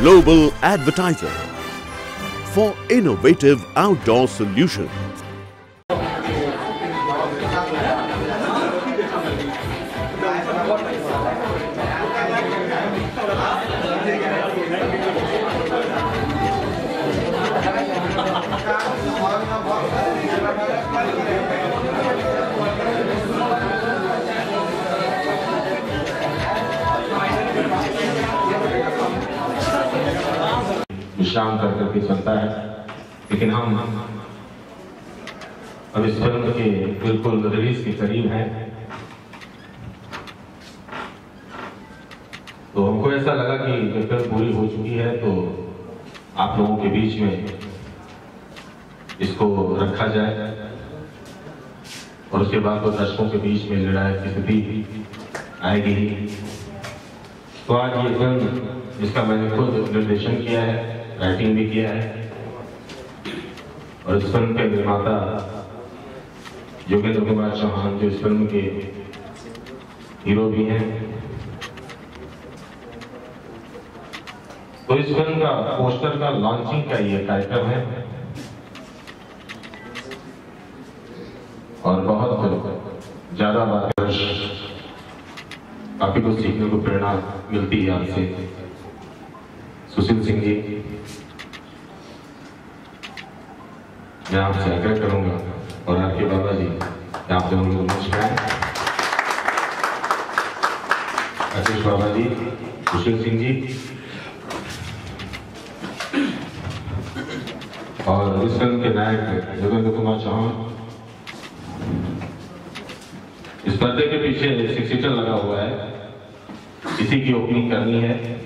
global advertiser for innovative outdoor solutions. विश्राम कर करके चलता है, लेकिन हम अब इस फिल्म के बिल्कुल रिलीज के करीब हैं, तो हमको ऐसा लगा कि जब फिल्म पूरी हो चुकी है तो आप लोगों के बीच में इसको रखा जाए और उसके बाद तो दर्शकों के बीच में लड़ाई की स्थिति आएगी ही। तो आज ये फिल्म जिसका मैंने खुद निर्देशन किया है, राइटिंग भी किया है, और इस फिल्म के निर्माता योगेंद्र कुमार चौहान जो इस फिल्म के हीरो भी हैं, तो इस फिल्म का पोस्टर का लॉन्चिंग का ये कार्यक्रम है और बहुत ज्यादा बातें, काफी कुछ सीखने को प्रेरणा मिलती है आपसे। सुशील सिंह जी, मैं आपसे आग्रह करूंगा और आपके बाबा जी आप दोनों को नमस्कार। आशीष बाबा जी, सुशील सिंह जी, और इस फिल्म के नायक योगेंद्र कुमार चौहान। इस पर्दे के पीछे 6 सीटर लगा हुआ है, इसी की ओपनिंग करनी है।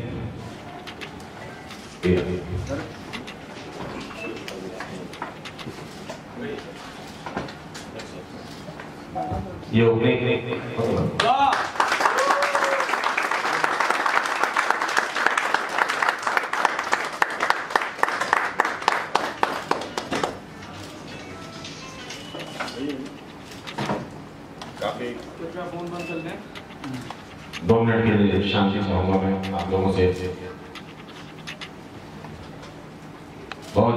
ये ओपनिंग काफी 2 मिनट के लिए शांति चाहूंगा मैं आप लोगों से। बहुत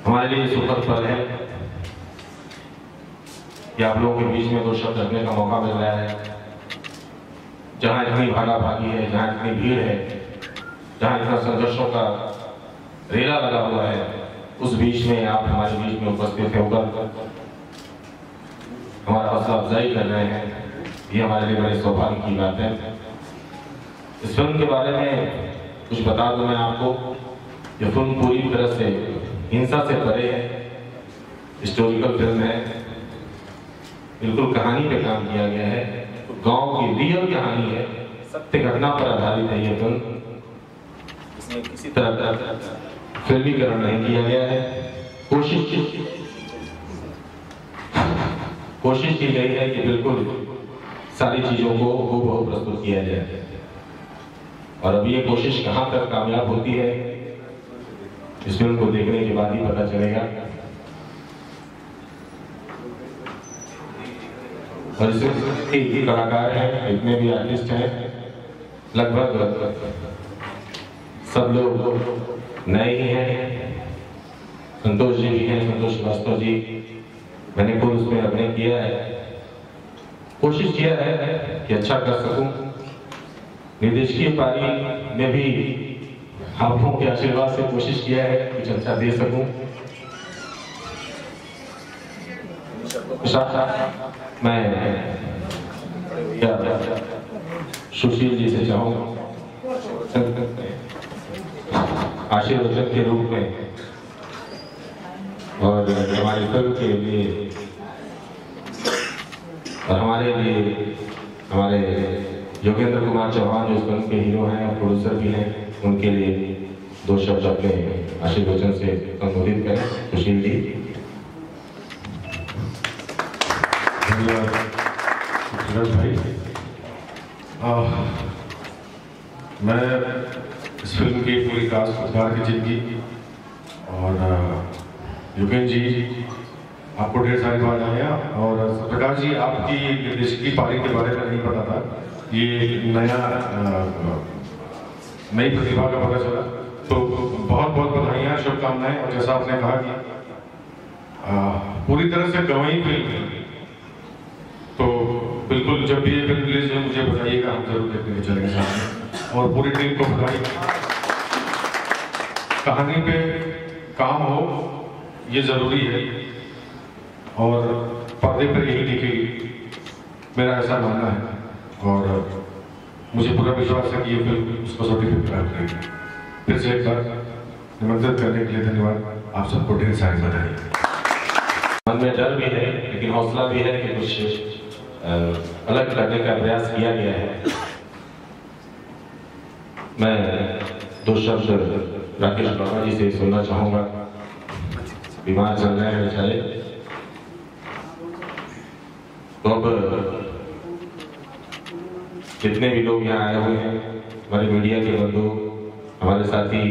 हमारे लिए सुखद पल है कि आप लोगों के बीच में 2 शब्द रखने का मौका मिल रहा है। जहां इतनी भागा भागी है, जहां इतनी भीड़ है, जहां इतना संघर्षों का रेला लगा हुआ है, उस बीच में आप हमारे बीच में उपस्थित होकर हमारा हौसला अफजाई कर रहे हैं, ये हमारे लिए बड़े सौभाग्य की बात है। इस फिल्म के बारे में कुछ बता दूं मैं आपको। ये फिल्म पूरी तरह से हिंसा से परे है, हिस्टोरिकल फिल्म है, बिल्कुल कहानी पे काम किया गया है, गांव की रियल कहानी है, सत्य घटना पर आधारित है ये फिल्म। इसमें किसी तरह का फिल्मीकरण नहीं किया गया है। कोशिश की गई है कि बिल्कुल सारी चीजों को हूबहू प्रस्तुत किया जाए, और अब ये कोशिश कहां तक कामयाब होती है इस फिल्म को देखने के बाद ही पता चलेगा। और इसके कलाकार हैं, इतने भी आर्टिस्ट हैं, लगभग सब लोग नए ही हैं। संतोष जी भी हैं, संतोष श्रीवास्तव जी, मैंने खुद उसमें अभिनय किया है, कोशिश किया है कि अच्छा कर सकूं। निर्देशकीय पारी में भी आप लोगों के आशीर्वाद से कोशिश किया है कुछ अच्छा दे सकूं। मैं सुशील जी से चाहूंगा आशीर्वचन के रूप में, और हमारी फिल्म के लिए और हमारे लिए हमारे योगेंद्र कुमार चौहान जो इस फिल्म के हीरो हैं और प्रोड्यूसर भी हैं, उनके लिए 2 शब्द अपने आशीर्वचन से संबोधित करें। सुशील जी। धन्यवाद भाई। मैं इस फिल्म की पूरी कास्ट की जिंदगी और योगेंद्र जी आपको ढेर सारी बात आया, और प्रकाश जी आपकी निर्देशक की पारी के बारे में नहीं पता था। ये नई प्रतिभा का पता चला। तो बहुत बहुत बधाइयाँ, शुभकामनाएं। और जैसा आपने कहा कि पूरी तरह से गंवई फिल्म है, तो बिल्कुल जब भी ये फिल्म रिलीज हो मुझे बताइएगा, हम जरूर देखने चलेंगे साथ। और पूरी टीम को बधाई। कहानी पे काम हो ये जरूरी है और पर्दे पर यही दिखेगी, मेरा ऐसा मानना है। और मुझे पूरा विश्वास है कि ये फिल्म उस कसौटी पर प्राप्त करेगी। फिर से एक बार निमंत्रित करने के लिए धन्यवाद। आप सबको ढेर सारी बधाई। मन में डर भी है लेकिन हौसला भी है कि कुछ अलग करने का प्रयास किया गया है। मैं दो शब्द राकेश बाबा जी से सुनना चाहूँगा। बीमार चल रहे हैं बेचारे, तो अब जितने भी लोग यहाँ आए हुए हैं, हमारे मीडिया के बंधु, हमारे साथी,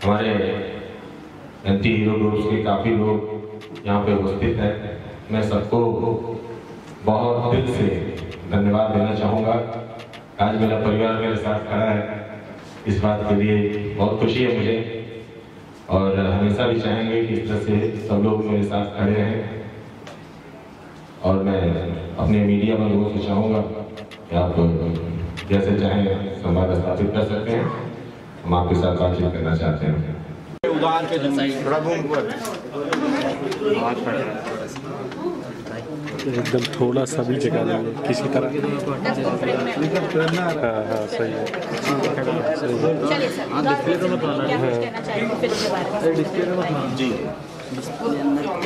हमारे एंटी हीरो ग्रुप्स के काफ़ी लोग यहाँ पे उपस्थित हैं, मैं सबको बहुत दिल से धन्यवाद देना चाहूँगा। आज मेरा परिवार मेरे साथ खड़ा है, इस बात के लिए बहुत खुशी है मुझे। और हमेशा भी चाहेंगे कि इस तरह से सब लोग मेरे साथ खड़े रहें। और मैं अपने मीडिया बंधुओं से चाहूँगा कि आप जैसे चाहें संवाद स्थापित कर सकते हैं, हम आपके साथ बातचीत करना चाहते हैं। एकदम थोड़ा सा भी जगह नहीं है किसी तरह। हाँ हाँ सही है। जी,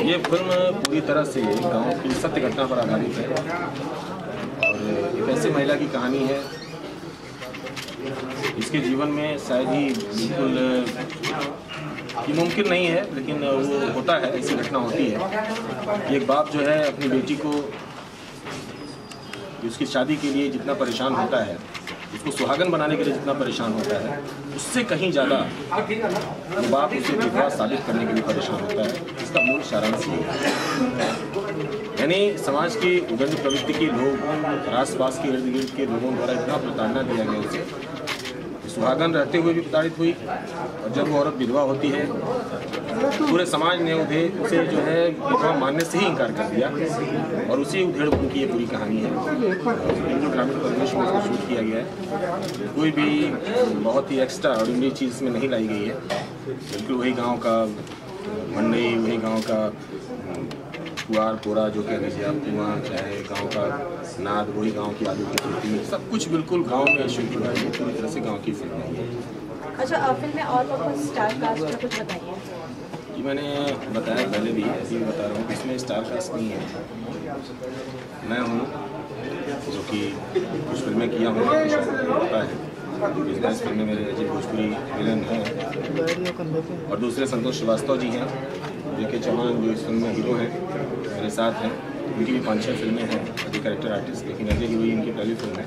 ये फिल्म पूरी तरह से गांव की सत्य घटना पर आधारित है और एक ऐसी महिला की कहानी है इसके जीवन में शायद ही बिल्कुल ये मुमकिन नहीं है, लेकिन वो होता है, ऐसी घटना होती है। एक बाप जो है अपनी बेटी को उसकी शादी के लिए जितना परेशान होता है, उसको सुहागन बनाने के लिए जितना परेशान होता है, उससे कहीं ज़्यादा वो बाप उसे विधवा साबित करने के लिए परेशान होता है। इसका मूल सारांश ये है, यानी समाज की उदंड प्रवृत्ति के लोग, आसपास के इर्द गिर्द के लोगों द्वारा इतना प्रताड़ना दिया गया उसे, सुहागन रहते हुए भी प्रताड़ित हुई। और जब वो औरत विधवा होती है, पूरे समाज ने उसे जो है विधवा मानने से ही इनकार कर दिया। और उसी उधेड़-बुन की ये पूरी कहानी है। बिल्कुल ग्रामीण परिवेश में उसको शूट किया गया है। कोई भी बहुत ही एक्स्ट्रा ऑर्डिनरी चीज़ इसमें नहीं लाई गई है। बिल्कुल वही गाँव का मंडई, वही गाँव का कुआर पोरा जो कह लीजिए आप, कुआं चाहे गांव का नाद, वही गांव की आलू की खेती, सब कुछ बिल्कुल गांव में शूट हुआ है। पूरी तरह से गांव की फिल्म है। अच्छा, फिल्म में और कुछ स्टार कास्ट में कुछ बताइए। जी, मैंने बताया पहले भी, ऐसे भी बता रहा हूँ, इसमें स्टार कास्ट नहीं है। मैं हूँ जो कि कुछ फिल्में किया हूँ, होता है। इस फिल्म में मेरे अजय भोजपुरी विलन हैं और दूसरे संतोष श्रीवास्तव जी हैं, जेके चौहान जो इस फिल्म में हीरो हैं, मेरे साथ हैं। उनकी भी 5-6 फिल्में हैं एज ए कैरेक्टर आर्टिस्ट, लेकिन एज ए हीरो इनकी पहली फिल्म है।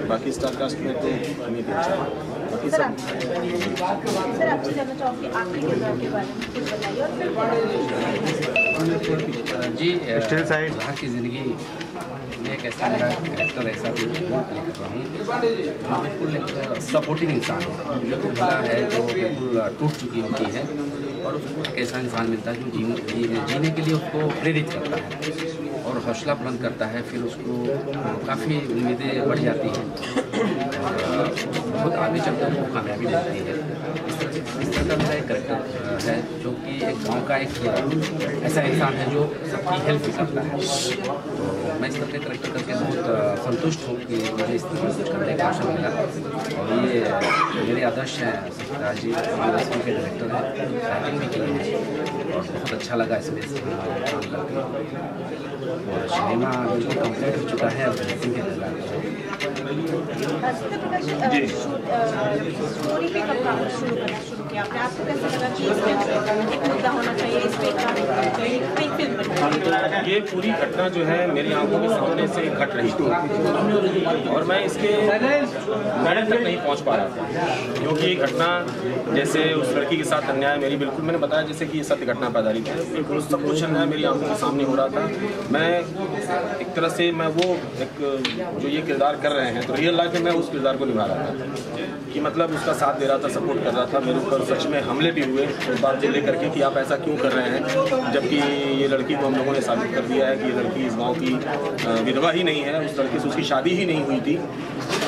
बाकी स्टार कास्ट में तो नहीं देना चाहिए। बाकी सर आपसे जानना चाहूँगी आखिरी किरदार के बारे में कुछ बताइए। और जी, यहाँ की ज़िंदगी में एक ऐसा मेरा कैरेक्टर ऐसा भी कर रहा हूँ जो बिल्कुल एक सपोर्टिंग इंसान है, जो महिला है जो बिल्कुल टूट चुकी होती है और उसको एक ऐसा इंसान मिलता है जो जीने के लिए उसको प्रेरित करता है और हौसला बुलंद करता है। फिर उसको काफ़ी उम्मीदें बढ़ जाती हैं और बहुत आगे चलकर उसको कामयाबी मिलती है। इस तरह का मेरा एक कैरेक्टर है जो कि एक गांव का एक ऐसा इंसान है जो सबकी हेल्प भी करता है। तो मैं इस तरह के कैरेक्टर करके बहुत संतुष्ट हूँ कि मुझे इस तरह कुछ करने का अवसर मिला। और ये मेरे आदर्श हैं सत्यराज जी, इसमें के डायरेक्टर हैं, राइटिंग भी की है और बहुत अच्छा लगा इसमें काम करके। और सिनेमा बिल्कुल कंप्लीट हो चुका है, अब रेसिंग के दौरान स्टोरी पे कब काम शुरू करना शुरू किया आपने? आपको कैसा लगा कि इसमें एक मुद्दा होना चाहिए, इस पे काम करना चाहिए, एक फिल्म बननी चाहिए? ये पूरी घटना जो है मेरी आंखों के सामने से घट रही थी और मैं इसके मैडम तक नहीं पहुंच पा रहा था, क्योंकि घटना जैसे उस लड़की के साथ अन्याय मेरी, बिल्कुल मैंने बताया जैसे कि ये सत्य घटना पर आधारित है, बिल्कुल सब कुछ अन्याय मेरी आंखों के सामने हो रहा था। मैं एक तरह से मैं वो एक जो ये किरदार कर रहे हैं हैं, तो रियल लाइफ में मैं उस किरदार को निभा रहा था कि मतलब उसका साथ दे रहा था, सपोर्ट कर रहा था। मेरे ऊपर सच में हमले भी हुए उस बात को लेकर के कि आप ऐसा क्यों कर रहे हैं, जबकि ये लड़की को हम लोगों ने साबित कर दिया है कि ये लड़की इस गाँव की विधवा ही नहीं है, उस लड़की से उसकी शादी ही नहीं हुई थी।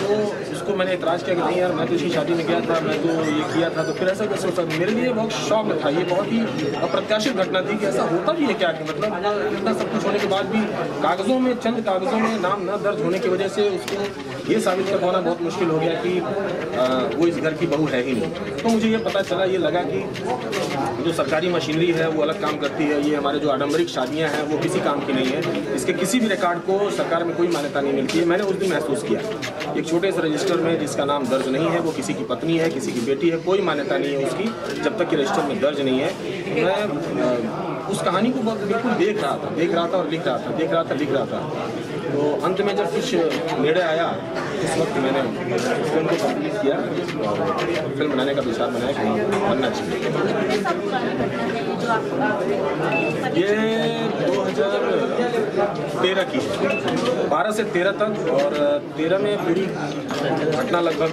तो उसको मैंने एतराज़ किया कि नहीं यार, मैं तो इसकी शादी में गया था, मैं तो ये किया था, तो फिर ऐसा कैसे होता। मेरे लिए बहुत शौक था, ये बहुत ही अप्रत्याशित घटना थी कि ऐसा होता भी है क्या, कि मतलब इतना सब कुछ होने के बाद भी कागज़ों में, चंद कागज़ों में नाम न दर्ज होने की वजह से उसको ये साबित कर पाना बहुत मुश्किल हो गया कि वो इस घर की बहू है ही नहीं। तो मुझे ये पता चला, ये लगा कि जो सरकारी मशीनरी है वो अलग काम करती है, ये हमारे जो आडम्बरिक शादियाँ हैं वो किसी काम की नहीं है, इसके किसी भी रिकॉर्ड को सरकार में कोई मान्यता नहीं मिलती है। मैंने उस दिन महसूस किया एक छोटे से रजिस्टर में जिसका नाम दर्ज नहीं है, वो किसी की पत्नी है, किसी की बेटी है, कोई मान्यता नहीं है उसकी, जब तक कि रजिस्टर में दर्ज नहीं है। मैं उस कहानी को बिल्कुल देख रहा था और लिख रहा था। तो अंत में जब कुछ निर्णय आया, उस वक्त मैंने फिल्म को कंप्लीट किया और फिल्म बनाने का विचार बनाया कि बनना चाहिए। ये 2013 की, 12 से 13 तक, और 13 में पूरी घटना लगभग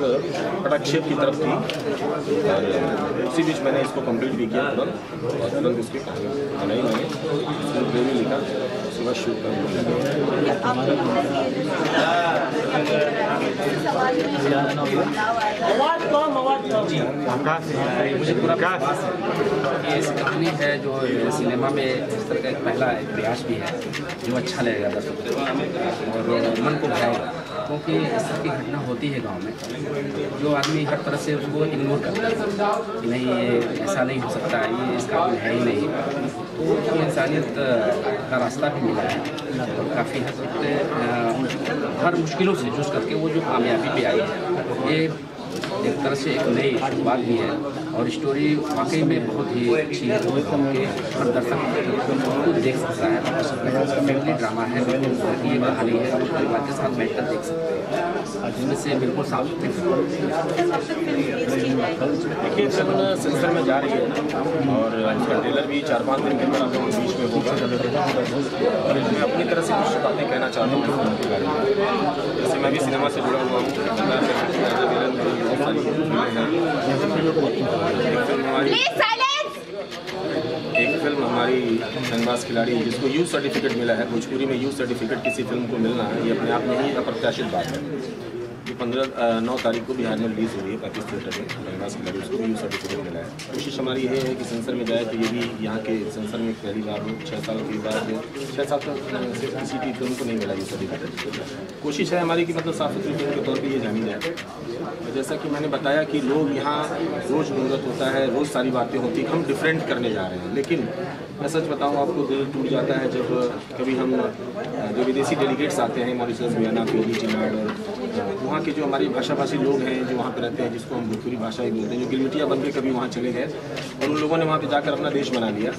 पटाक्षेप की तरफ थी, और उसी बीच मैंने इसको कंप्लीट भी किया तुरंत, और तुरंत उसकी बनाई मैंने, जो भी लिखा सुबह शूट कर। मुझे पूरा विश्वास है कि ऐसी कहानी है जो सिनेमा में इस तरह का एक पहला प्रयास भी है जो अच्छा लगेगा दर्शकों को और मन को भाएगा, क्योंकि इस तरह की घटना होती है गांव में, जो आदमी हर तरह से उसको इग्नोर करता है कि नहीं ये ऐसा नहीं हो सकता, ये इस काबिल है ही नहीं। तो इंसानियत का रास्ता भी मिला है और काफ़ी हद तक हर मुश्किलों से जूझ करके वो जो कामयाबी पे आई है, ये एक तरह से एक नई शुरुआत भी है और स्टोरी वाकई में बहुत ही अच्छी है, जो कि हर दर्शक को देख सकता है। फैमिली ड्रामा है, बिल्कुल ये कहानी है, और परिवार के साथ बैठकर देख सकते हैं, जिनमें से बिल्कुल साफ सुथरी। देखिए फिल्म सेंसर में जा रही है और इसका ट्रेलर भी 4-5 दिन के अंदर आप लोगों के बीच में होगा, और मैं अपनी तरफ से कुछ बातें कहना चाहता हूँ फिल्म के बारे में। जैसे मैं भी सिनेमा से जुड़ा हुआ हूँ, एक फिल्म हमारी धनबाज खिलाड़ी, जिसको यू सर्टिफिकेट मिला है, भोजपुरी में यू सर्टिफिकेट किसी फिल्म को मिलना है, ये अपने आप में ही अप्रत्याशित बात है। ये 9 तारीख को बिहार में रिलीज़ हो रही है 35 थिएटर में धनबाज खिलाड़ी, उसको भी यू सर्टिफिकेट मिला है। कोशिश हमारी ये है कि सेंसर में जाए तो ये भी यहाँ के सेंसर में पहली बार हो, 6 साल के बाद 6 साल तक किसी की फिल्म को नहीं मिला यू सर्टिफिकेट। कोशिश है हमारी कि मतलब साफ सुथरी फिल्म के तौर पर ये जानी जाए। जैसा कि मैंने बताया कि लोग यहाँ रोज़ मुहूर्त होता है, रोज़ सारी बातें होती हैं, हम डिफरेंट करने जा रहे हैं। लेकिन मैं सच बताऊँ आपको, दिल टूट जाता है जब कभी हम जो विदेशी डेलीगेट्स आते हैं, मॉरिशस, गुयाना, फिजी, चिनाड, वहाँ के जो हमारी भाषाभाषी लोग हैं जो वहाँ पे रहते हैं, जिसको हम भोजपुरी भाषा ही बोलते हैं, जो गिलमिटिया बन के कभी वहाँ चले गए और उन लोगों ने वहाँ पे जाकर अपना देश बना लिया।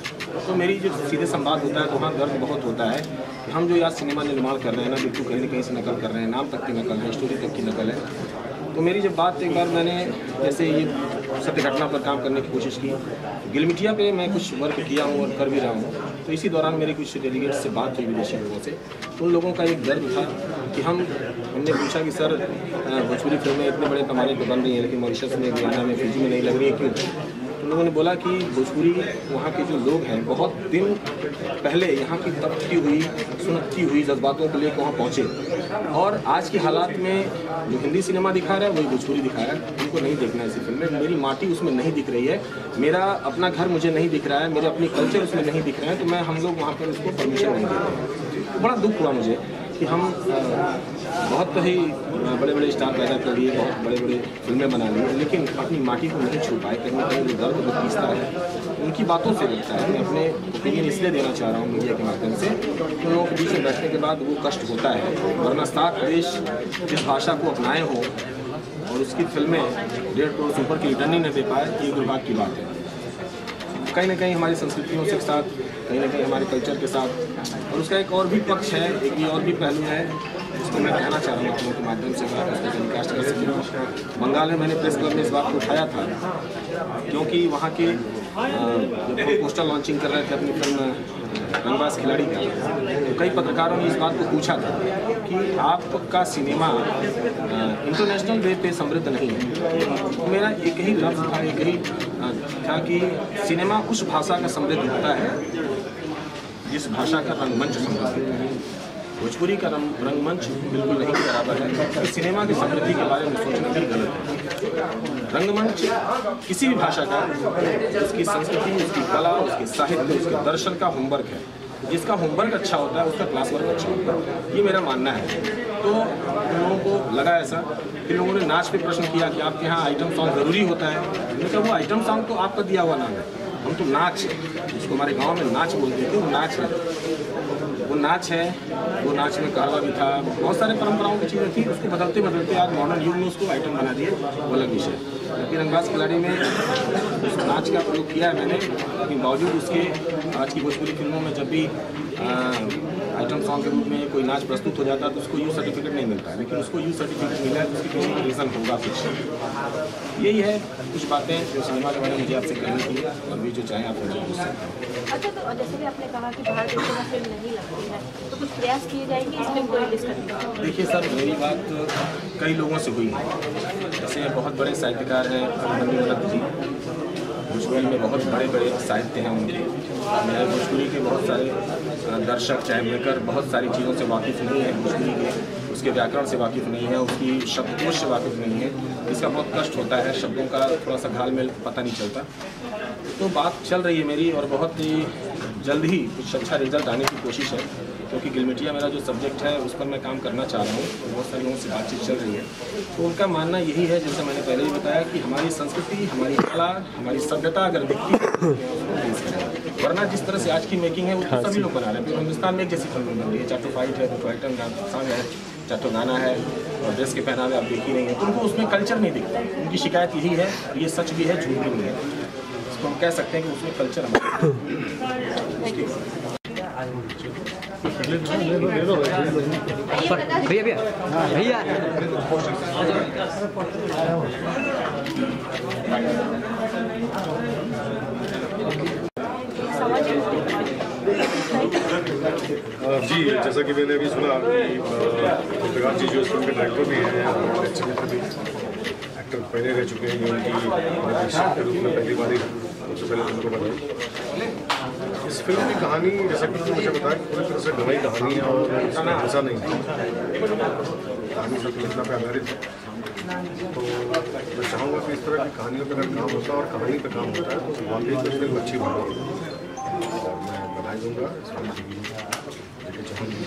तो मेरी जो सीधे संवाद होता है तो वहाँ दर्द बहुत होता है कि हम जो आज सिनेमा निर्माण कर रहे हैं ना, बिल्कुल कहीं न कहीं से नकल कर रहे हैं, नाम तक की नकल है, स्टोरी तक की नकल है। तो मेरी जब बात एक बार मैंने जैसे ये सत्य घटना पर काम करने की कोशिश की, गिलमिटिया पे मैं कुछ वर्क किया हूँ और कर भी रहा हूँ, तो इसी दौरान मेरे कुछ डेलीगेट्स से बात हुई विदेशी लोगों से, तो उन लोगों का एक दर्द था कि हमने पूछा कि सर भोजपुरी फिल्में इतने बड़े पैमाने पर बन रही हैं लेकिन मॉरिशस में, गुयाना में, फिजी में नहीं लग रही है, क्यों? तो लोगों ने बोला कि भोजपुरी वहाँ के जो लोग हैं बहुत दिन पहले यहाँ की तपती हुई, सुनती हुई जज्बातों को लेकर वहाँ पहुँचे, और आज की हालात में जो हिंदी सिनेमा दिखा रहा है वही भोजपुरी दिखा रहा है। उनको नहीं देखना है इसी फिल्म में, मेरी माटी उसमें नहीं दिख रही है, मेरा अपना घर मुझे नहीं दिख रहा है, मेरे अपनी कल्चर उसमें नहीं दिख रहे हैं, तो मैं हम लोग वहाँ पर उसको परमिशन नहीं देते हैं। बड़ा दुख हुआ मुझे कि हम बहुत ही बड़े बड़े स्टार पैदा कर लिए, बहुत बड़े बड़े फिल्में बना ली, लेकिन अपनी माटी को नहीं छू पाए। कहीं ना कहीं जो दर्द जो पीसता है उनकी बातों से लगता है। मैं अपने ओपिनियन इसलिए देना चाह रहा हूँ मीडिया के माध्यम से, उन लोगों के बीच में बैठने के बाद वो कष्ट होता है, वरना 7 देश जिस भाषा को अपनाए हों और उसकी फिल्में 1.5 करोड़ से ऊपर की रिटर्न ही नहीं दे पाए, ये दुर्भाग्य की बात है। कहीं ना कहीं हमारी संस्कृतियों के साथ, कहीं ना कहीं हमारे कल्चर के साथ, और उसका एक और भी पक्ष है, एक भी और भी पहलू है जिसको मैं कहना चाह रहा हूँ अपनों के माध्यम से, टेलीकास्ट कर सकूँ। बंगाल में मैंने प्रेस क्लब में इस बात को उठाया था, क्योंकि वहाँ के पोस्टर लॉन्चिंग कर रहे थे अपनी फिल्म रंगबाज खिलाड़ी का, तो कई पत्रकारों ने इस बात को पूछा था कि आपका सिनेमा इंटरनेशनल वे पे समृद्ध नहीं है। तो मेरा एक ही लफ्ज़ था, एक ही था कि सिनेमा उस भाषा का समृद्ध होता है जिस भाषा का रंगमंच समृद्ध होता है। भोजपुरी का रंगमंच बिल्कुल नहीं के बराबर है। इस सिनेमा की समृद्धि के बारे में सोचना भी गलत है। रंगमंच किसी भी भाषा का उसकी संस्कृति, उसकी कला, उसके साहित्य, उसके दर्शन का होमवर्क है। जिसका होमवर्क अच्छा होता है उसका क्लास वर्क अच्छा होता है, ये मेरा मानना है। तो लोगों को लगा ऐसा कि लोगों ने नाच पे प्रश्न किया कि आपके यहाँ आइटम सॉन्ग ज़रूरी होता है। मैंने कहा वो आइटम सॉन्ग तो आपका दिया हुआ नाम है, हम तो नाच है, जिसको हमारे गाँव में नाच बोलते थे, वो नाच है। वो नाच है, वो नाच में कहवा भी था, बहुत सारे परंपराओं की चीज़ें थी, उसको बदलते बदलते आज मॉडर्न युग में उसको आइटम बना दिए, वो अलग विषय। जबकि रंगबाज खिलाड़ी में उस नाच का प्रयोग किया है मैंने, लेकिन बावजूद उसके आज की भोजपुरी फिल्मों में जब भी आइटम सॉन्ग के रूप में कोई नाच प्रस्तुत हो जाता है तो उसको यू सर्टिफिकेट नहीं मिलता है, लेकिन उसको यू सर्टिफिकेट मिला है तो उसकी किसी रीज़न होगा कुछ। यही है कुछ बातें जो सिनेमा के बारे में मुझे आपसे कहनी थी, और भी जो चाहें आप मुझे पूछ सकते हैं। अच्छा, तो जैसे भी आपने कहा कि बाहर देशों में फिल्म नहीं लगती है, तो कुछ प्रयास किए जाएंगे इस फिल्म को रिलीज करने का? देखिए सर, मेरी बात कई लोगों से हुई है। जैसे बहुत बड़े साहित्यकार हैं अभिमन्यु जी, भोजपुरी में बहुत बड़े बड़े साहित्य हैं उनके। मैं भोजपुरी के बहुत सारे दर्शक चाहे लेकर बहुत सारी चीज़ों से वाकिफ़ नहीं है, भोजपुरी के उसके व्याकरण से वाकिफ़ नहीं है, उसकी शब्दकोश से वाकिफ़ नहीं है, इसका बहुत कष्ट होता है, शब्दों का थोड़ा सा घाल मेल पता नहीं चलता। तो बात चल रही है मेरी, और बहुत ही जल्द ही कुछ अच्छा रिजल्ट आने की कोशिश है, क्योंकि गिलमिटिया मेरा जो सब्जेक्ट है उस पर मैं काम करना चाह रहा हूँ। बहुत सारे लोगों से बातचीत चल रही है, तो उनका मानना यही है, जैसे मैंने पहले ही बताया, कि हमारी संस्कृति, हमारी कला, हमारी सभ्यता अगर दिखती है, वरना जिस तरह से आज की मेकिंग है वो तो सभी लोग बना रहे हैं। हिंदुस्तान में एक जैसी फिल्म बन रही है, चाहे तो फाइट है, तो आइटम सॉन्ग है, चाहे तो गाना है, और ड्रेस के पहनावे आप देख ही नहीं है, तो उनको उसमें कल्चर नहीं दिखता। उनकी शिकायत यही है, ये सच भी है, झूठ भी नहीं है, इसको हम कह सकते हैं कि उसमें कल्चर भैया भैया जी, जैसा कि मैंने अभी सुना कि प्रकाश जी जो इस फिल्म के डायरेक्टर भी हैं और एक्टर पहले रह चुके हैं, ये उनकी के रूप में पहली बार सबसे पहले उनको बताया। इस फिल्म की कहानी, जैसा कि मुझे बताया, पूरी तरह से गवाही कहानी है और इसमें ऐसा नहीं है, कहानी सब घटना पर आधारित है। तो मैं चाहूँगा कि इस तरह की कहानियों पर अगर काम होता है और कहानी पर काम होता है तो वाकई तो फिल्म अच्छी बनेगी, और मैं बधाई दूँगा इस फिल्म की चाहूँगी।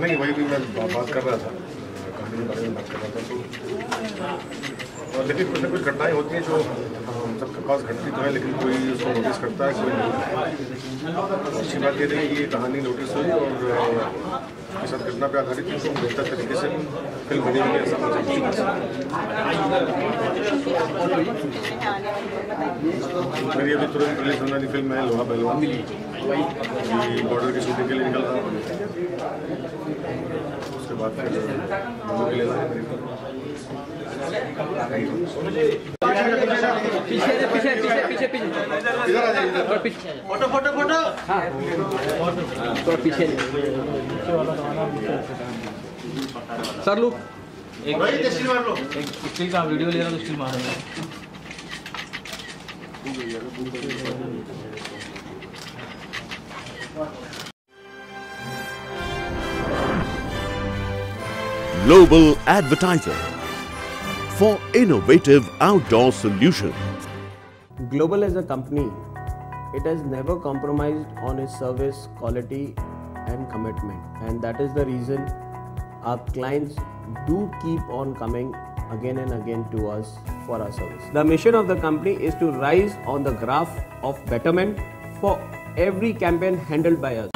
नहीं, वही भी मैं बात कर रहा था, कहानी के बारे में बात कर रहा था। तो लेकिन कुछ न कुछ घटनाएं होती हैं जो हम सबके पास घटती तो है, लेकिन कोई उसको नोटिस करता है, कोई नहीं। अच्छी बात ये रही कि ये कहानी नोटिस हुई और उसके साथ घटना पे आधारित तो बेहतर तरीके से फिल्म बनी हुई है, ऐसा मुझे मेरी अभी तुरंत रिलीज होने वाली फिल्म है लोहा पहलवान, बॉर्डर की शूटिंग के लिए निकल रहा हूँ, उसके बाद फिर लोगों के लिए फोटो हाँ तो पीछे सर लुक एक स्टिल का वीडियो ले रहा तो स्टिल मारेंगे। Global Advertiser for innovative outdoor solutions. Global as a company, it has never compromised on its service quality and commitment, and that is the reason our clients do keep on coming again and again to us for our service. The mission of the company is to rise on the graph of betterment for every campaign handled by us.